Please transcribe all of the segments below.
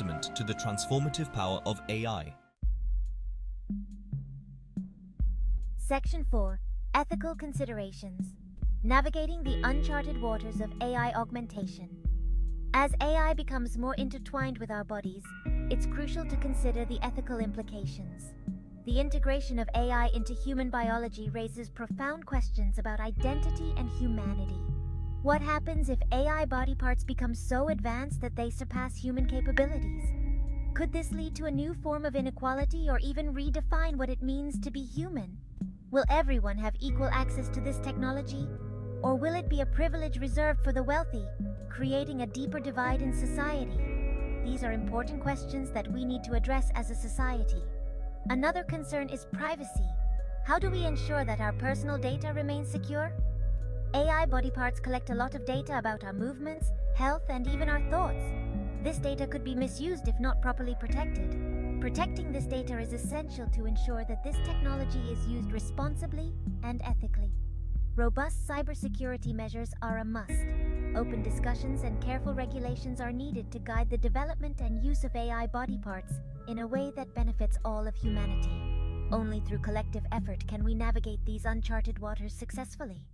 testament to the transformative power of AI. Section 4. Ethical Considerations. Navigating the uncharted waters of AI augmentation. As AI becomes more intertwined with our bodies, it's crucial to consider the ethical implications. The integration of AI into human biology raises profound questions about identity and humanity. What happens if AI body parts become so advanced that they surpass human capabilities? Could this lead to a new form of inequality or even redefine what it means to be human? Will everyone have equal access to this technology? Or will it be a privilege reserved for the wealthy, creating a deeper divide in society? These are important questions that we need to address as a society. Another concern is privacy. How do we ensure that our personal data remains secure? AI body parts collect a lot of data about our movements, health, and even our thoughts. This data could be misused if not properly protected. Protecting this data is essential to ensure that this technology is used responsibly and ethically. Robust cybersecurity measures are a must. Open discussions and careful regulations are needed to guide the development and use of AI body parts in a way that benefits all of humanity. Only through collective effort can we navigate these uncharted waters successfully.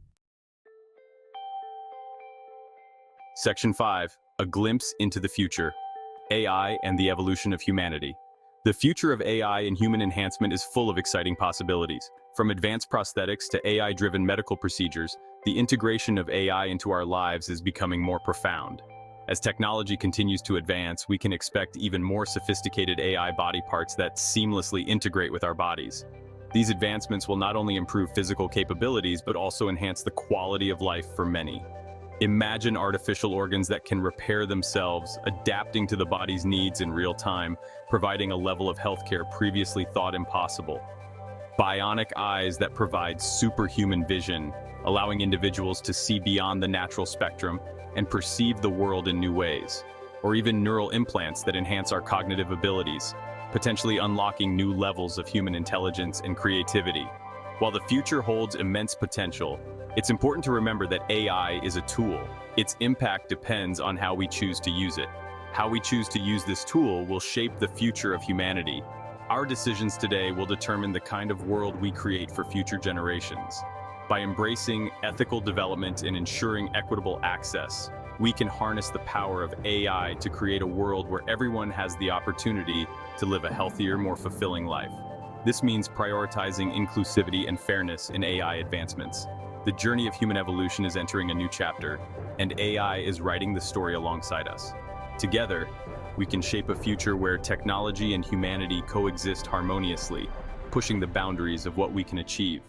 Section 5. A glimpse into the future. AI and the evolution of humanity. The future of AI and human enhancement is full of exciting possibilities. From advanced prosthetics to AI-driven medical procedures, the integration of AI into our lives is becoming more profound. As technology continues to advance, we can expect even more sophisticated AI body parts that seamlessly integrate with our bodies. These advancements will not only improve physical capabilities, but also enhance the quality of life for many. Imagine artificial organs that can repair themselves, adapting to the body's needs in real time, providing a level of healthcare previously thought impossible. Bionic eyes that provide superhuman vision, allowing individuals to see beyond the natural spectrum and perceive the world in new ways. Or even neural implants that enhance our cognitive abilities, potentially unlocking new levels of human intelligence and creativity. While the future holds immense potential, it's important to remember that AI is a tool. Its impact depends on how we choose to use it. How we choose to use this tool will shape the future of humanity. Our decisions today will determine the kind of world we create for future generations. By embracing ethical development and ensuring equitable access, we can harness the power of AI to create a world where everyone has the opportunity to live a healthier, more fulfilling life. This means prioritizing inclusivity and fairness in AI advancements. The journey of human evolution is entering a new chapter, and AI is writing the story alongside us. Together, we can shape a future where technology and humanity coexist harmoniously, pushing the boundaries of what we can achieve.